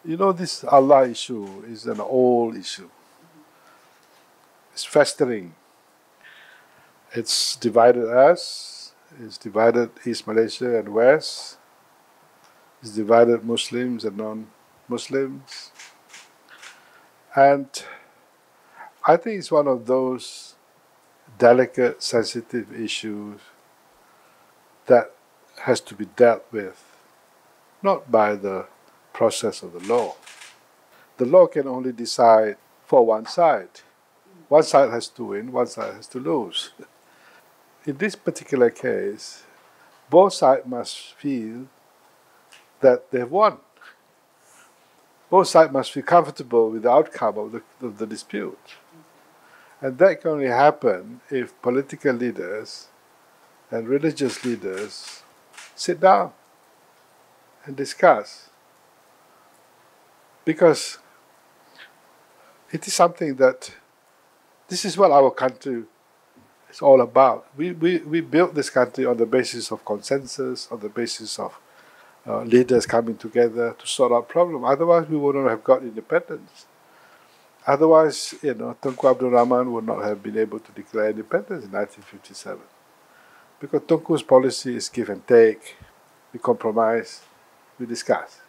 You know, this Allah issue is an old issue. It's festering. It's divided us. It's divided East Malaysia and West. It's divided Muslims and non-Muslims. And I think it's one of those delicate, sensitive issues that has to be dealt with, not by the process of the law. The law can only decide for one side. One side has to win, one side has to lose. In this particular case, both sides must feel that they've won. Both sides must feel comfortable with the outcome of the dispute. And that can only happen if political leaders and religious leaders sit down and discuss. Because it is something that, this is what our country is all about. We built this country on the basis of consensus, on the basis of leaders coming together to sort out problems. Otherwise, we wouldn't have got independence. Otherwise, Tunku Abdul Rahman would not have been able to declare independence in 1957. Because Tunku's policy is give and take, we compromise, we discuss.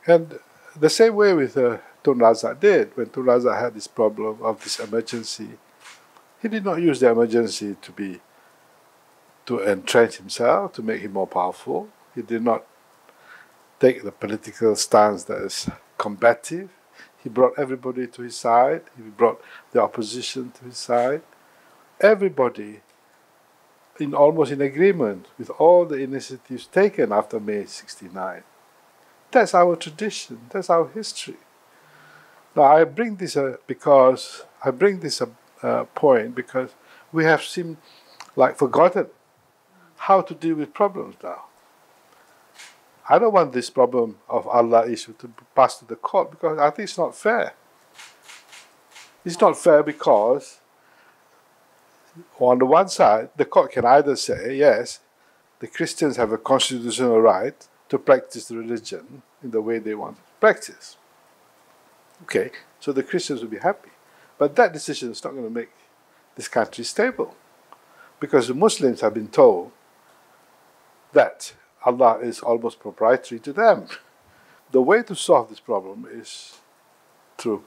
And the same way with Tun Razak did, when Tun Razak had this problem of this emergency, he did not use the emergency to entrench himself, to make him more powerful. He did not take the political stance that is combative. He brought everybody to his side. He brought the opposition to his side. Everybody almost in agreement with all the initiatives taken after May 69. That's our tradition. That's our history. Now I bring this point because we have seemed like forgotten how to deal with problems now. I don't want this problem of Allah issue to pass to the court because I think it's not fair. It's not fair because on the one side, the court can either say, yes, the Christians have a constitutional right to practice religion in the way they want to practice. Okay, so the Christians will be happy. But that decision is not going to make this country stable. Because the Muslims have been told that Allah is almost proprietary to them. The way to solve this problem is through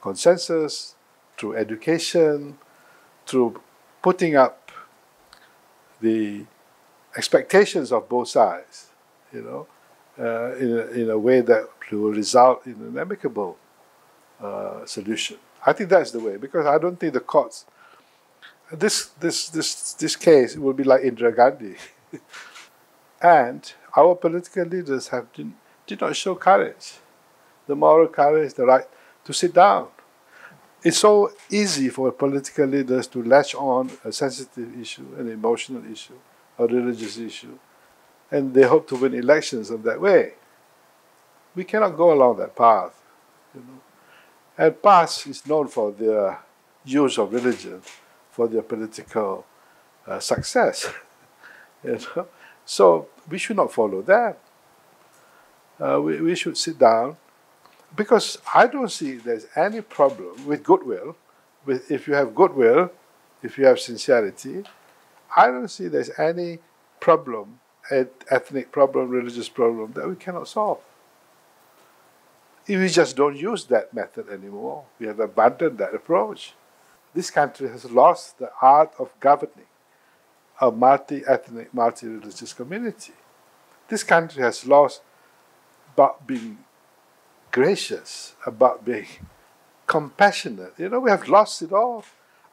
consensus, through education, through putting up the expectations of both sides, in a way that will result in an amicable solution. I think that's the way, because I don't think the courts. This case will be like Indira Gandhi, and our political leaders did not show courage, the moral courage, the right to sit down. It's so easy for political leaders to latch on a sensitive issue, an emotional issue, a religious issue, and they hope to win elections in that way. We cannot go along that path. And PAS is known for their use of religion for their political success. So we should not follow that. We should sit down, because I don't see there's any problem with goodwill. If you have goodwill, if you have sincerity, I don't see there's any problem, ethnic problem, religious problem, that we cannot solve. If we just don't use that method anymore, we have abandoned that approach. This country has lost the art of governing a multi-ethnic, multi-religious community. This country has lost about being gracious, about being compassionate. We have lost it all.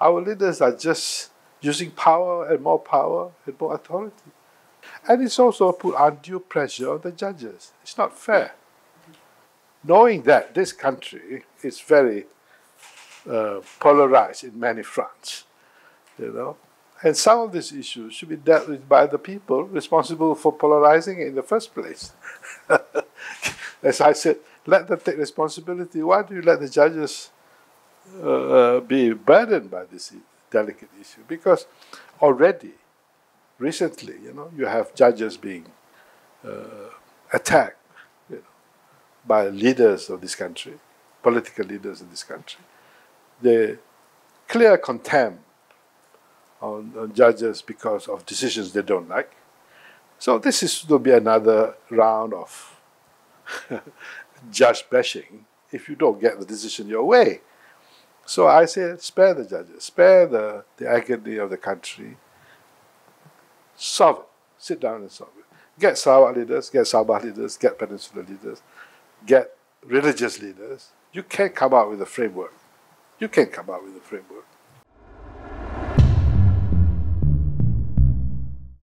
Our leaders are just using power and more authority. And it's also put undue pressure on the judges. It's not fair. Knowing that this country is very polarized in many fronts, and some of these issues should be dealt with by the people responsible for polarizing it in the first place. As I said, let them take responsibility. Why do you let the judges be burdened by this delicate issue? Because already, recently, you have judges being attacked by leaders of this country, political leaders in this country. They clear contempt on judges because of decisions they don't like. So this is to be another round of judge bashing if you don't get the decision your way. So I say, spare the judges, spare the agony of the country. Solve it. Sit down and solve it. Get Sarawak leaders, get Sabah leaders, get Peninsula leaders, get religious leaders. You can come out with a framework. You can come out with a framework.